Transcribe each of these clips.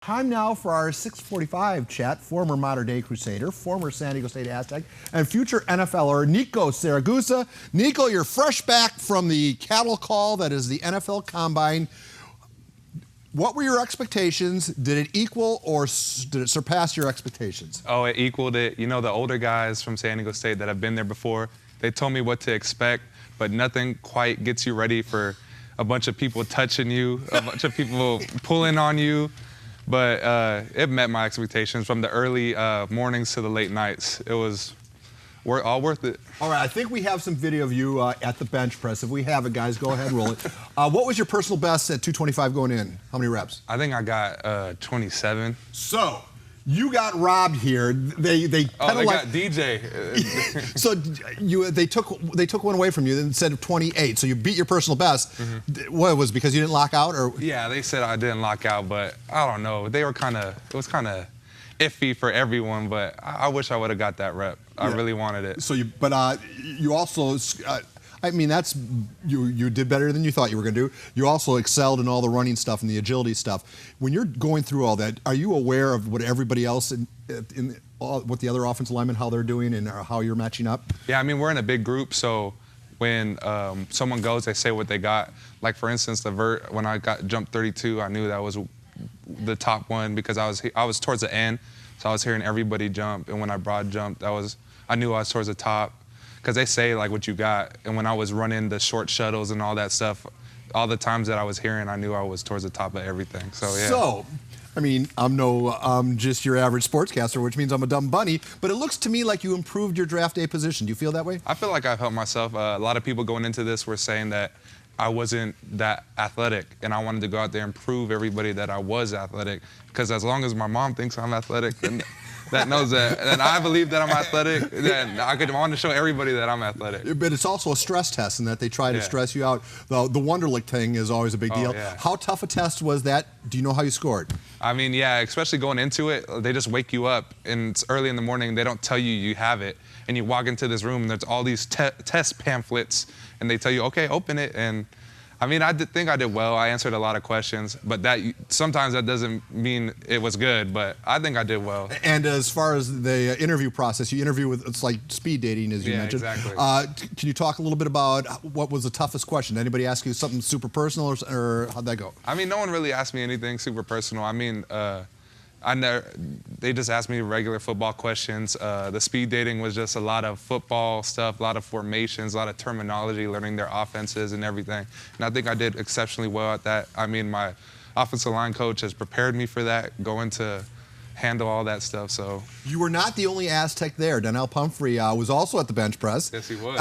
Time now for our 6:45 chat. Former modern-day Crusader, former San Diego State Aztec, and future NFLer Nico Siragusa. Nico, you're fresh back from the cattle call that is the NFL Combine. What were your expectations? Did it equal or did it surpass your expectations? Oh, it equaled it. You know, the older guys from San Diego State that have been there before, they told me what to expect, but nothing quite gets you ready for a bunch of people touching you, a bunch of people pulling on you. But it met my expectations from the early mornings to the late nights. It was all worth it. All right, I think we have some video of you at the bench press. If we have it, guys, go ahead and roll it. What was your personal best at 225 going in? How many reps? I think I got 27. So, you got robbed here. They got DJ. So they took one away from you instead of 28. So you beat your personal best. Mm-hmm. What was it, because you didn't lock out, or? Yeah, they said I didn't lock out, but I don't know. It was kind of iffy for everyone, but I wish I would have got that rep. Yeah. I really wanted it. So you also. I mean, you did better than you thought you were going to do. You also excelled in all the running stuff and the agility stuff. When you're going through all that, are you aware of what everybody else what the other offensive linemen, how they're doing and how you're matching up? Yeah, I mean, we're in a big group, so when someone goes, they say what they got. Like, for instance, the vert, when I got jump 32, I knew that was the top one because I was towards the end, so I was hearing everybody jump. And when I broad jumped, I knew I was towards the top. Because they say, like, what you got. And when I was running the short shuttles and all that stuff, all the times that I was hearing, I knew I was towards the top of everything. So, yeah. So, I mean, I'm just your average sportscaster, which means I'm a dumb bunny. But it looks to me like you improved your draft day position. Do you feel that way? I feel like I've helped myself. A lot of people going into this were saying that I wasn't that athletic. And I wanted to go out there and prove everybody that I was athletic. Because as long as my mom thinks I'm athletic, then that knows that, and I believe that I'm athletic, then I want to show everybody that I'm athletic. But it's also a stress test in that they try to stress you out. The Wonderlic thing is always a big deal. Yeah. How tough a test was that? Do you know how you scored? I mean, yeah, especially going into it, they just wake you up, and it's early in the morning. They don't tell you you have it, and you walk into this room, and there's all these test pamphlets, and they tell you, okay, open it, and I mean, I think I did well. I answered a lot of questions, but sometimes that doesn't mean it was good, but I think I did well. And as far as the interview process, you interview with, it's like speed dating, as you mentioned. Exactly. Can you talk a little bit about what was the toughest question? Anybody ask you something super personal, or how'd that go? I mean, no one really asked me anything super personal. I mean, they just asked me regular football questions. The speed dating was just a lot of football stuff, a lot of formations, a lot of terminology, learning their offenses and everything. And I think I did exceptionally well at that. I mean, my offensive line coach has prepared me for that, going to handle all that stuff. So you were not the only Aztec there. Donnell Pumphrey was also at the bench press. Yes, he was.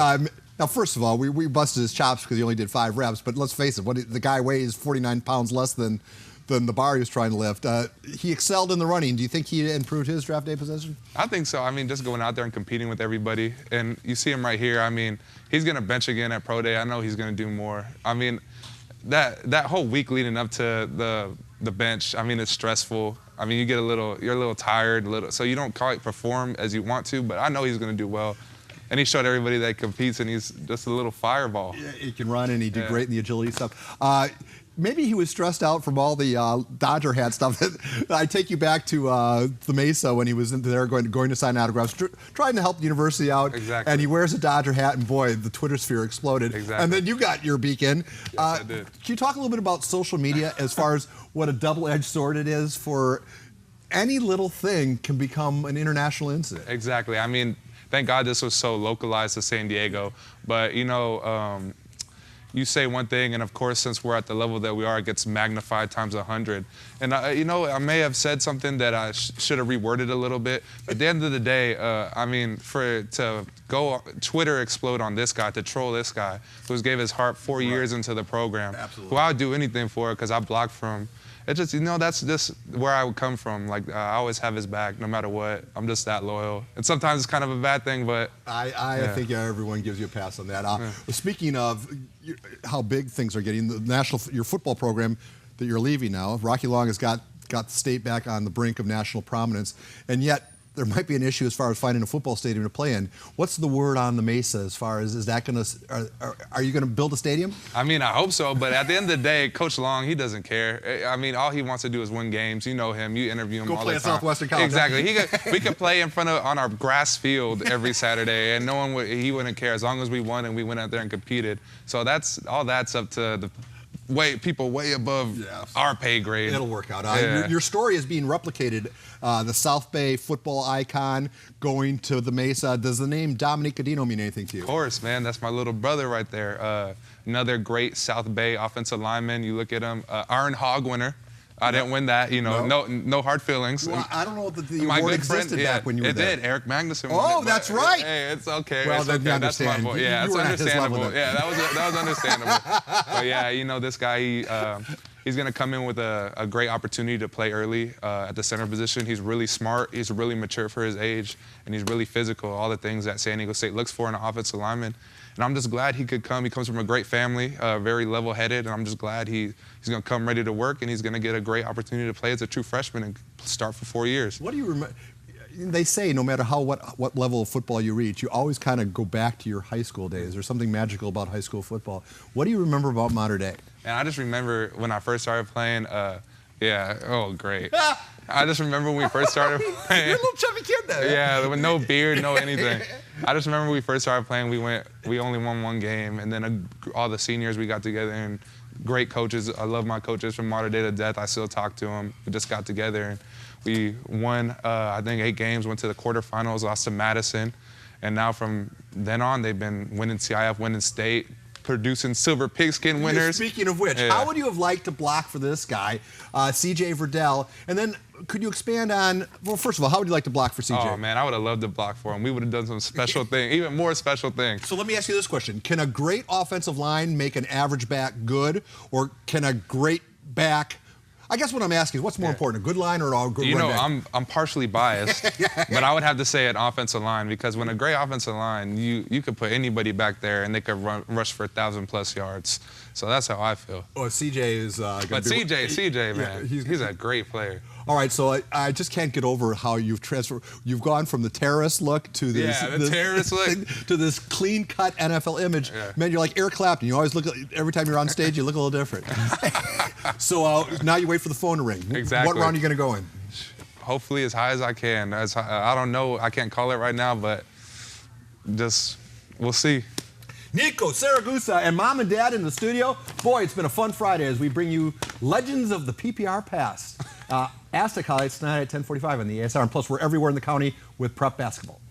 Now, first of all, we busted his chops because he only did 5 reps. But let's face it, the guy weighs 49 pounds less than the bar he was trying to lift. He excelled in the running. Do you think he improved his draft day position? I think so. I mean, just going out there and competing with everybody. And you see him right here. I mean, he's going to bench again at Pro Day. I know he's going to do more. I mean, that whole week leading up to the bench, I mean, it's stressful. I mean, you're a little tired, so you don't quite perform as you want to, but I know he's going to do well. And he showed everybody that he competes, and he's just a little fireball. Yeah, he can run, and he did great in the agility stuff. Maybe he was stressed out from all the Dodger hat stuff. I take you back to the Mesa when he was in there going to sign autographs, trying to help the university out. Exactly. And he wears a Dodger hat, and boy, the Twitter sphere exploded. Exactly. And then you got your beacon. Yes, I did. Can you talk a little bit about social media as far as what a double-edged sword it is for any little thing can become an international incident? Exactly. I mean, thank God this was so localized to San Diego. But, you know, you say one thing, and of course, since we're at the level that we are, it gets magnified times 100. And, you know, I may have said something that I should have reworded a little bit. But at the end of the day, I mean, to go Twitter explode on this guy, to troll this guy, who gave his heart 4 years into the program, Absolutely. who I would do anything for because I blocked from. It's just, you know, that's just where I would come from. Like, I always have his back no matter what. I'm just that loyal. And sometimes it's kind of a bad thing, but I think everyone gives you a pass on that. Speaking of how big things are getting, your football program that you're leaving now, Rocky Long has got the state back on the brink of national prominence, and yet there might be an issue as far as finding a football stadium to play in. What's the word on the Mesa as far as, is that going to, are you going to build a stadium? I mean, I hope so, but at the end of the day, Coach Long, he doesn't care. I mean, all he wants to do is win games. You know him. You interview him Go all play the at time. Southwestern College. Exactly. We could play in front of on our grass field every Saturday, and he wouldn't care as long as we won and we went out there and competed. So that's up to the people way above our pay grade. It'll work out. Yeah. Your story is being replicated. The South Bay football icon going to the Mesa. Does the name Dominique Cadino mean anything to you? Of course, man. That's my little brother right there. Another great South Bay offensive lineman. You look at him, Iron Hog winner. I didn't win that, no hard feelings. Well, I don't know that the award existed back when you were there. It did. Eric Magnuson Oh, won it, that's right. Hey, it's okay. Well, it's then you okay. That's my understand. fault. Yeah, You it's were at his level understandable. then. Yeah, that was understandable. But yeah, this guy, he's going to come in with a great opportunity to play early at the center position. He's really smart. He's really mature for his age, and he's really physical, all the things that San Diego State looks for in an offensive lineman. And I'm just glad he could come. He comes from a great family, very level-headed, and I'm just glad he's going to come ready to work, and he's going to get a great opportunity to play as a true freshman and start for 4 years. What do you remember? They say no matter what level of football you reach, you always kind of go back to your high school days. There's something magical about high school football. What do you remember about Mater Dei? And I just remember when I first started playing, great. I just remember when we first started playing. You're a little chubby kid there. Yeah, with no beard, no anything. I just remember when we first started playing, we only won one game, and then all the seniors, we got together, and great coaches. I love my coaches from Mater Dei to death. I still talk to them. We just got together, and we won, I think, 8 games, went to the quarterfinals, lost to Madison, and now from then on, they've been winning CIF, winning state, producing silver pigskin winners. Speaking of which, how would you have liked to block for this guy, CJ Verdell? And then could you expand on, well, first of all, how would you like to block for CJ? Oh, man, I would have loved to block for him. We would have done some special things, even more special things. So let me ask you this question. Can a great offensive line make an average back good, or can a great back, I guess what I'm asking is what's more important, a good line or a good run back? I'm partially biased, but I would have to say an offensive line, because when a great offensive line, you could put anybody back there and they could rush for 1,000+ yards. So that's how I feel. Oh, CJ is going to be... But CJ, man, yeah, he's a great player. All right, so I just can't get over how you've transferred. You've gone from the terrorist look to this, terrorist look to this clean-cut NFL image. Yeah. Man, you're like Eric Clapton. You always look, every time you're on stage, you look a little different. So now you wait for the phone to ring. Exactly. What round are you going to go in? Hopefully as high as I can. I don't know. I can't call it right now, but we'll see. Nico, Siragusa, and Mom and Dad in the studio. Boy, it's been a fun Friday as we bring you legends of the PPR past. Aztec highlights tonight at 10:45 on the ASR, and plus we're everywhere in the county with prep basketball.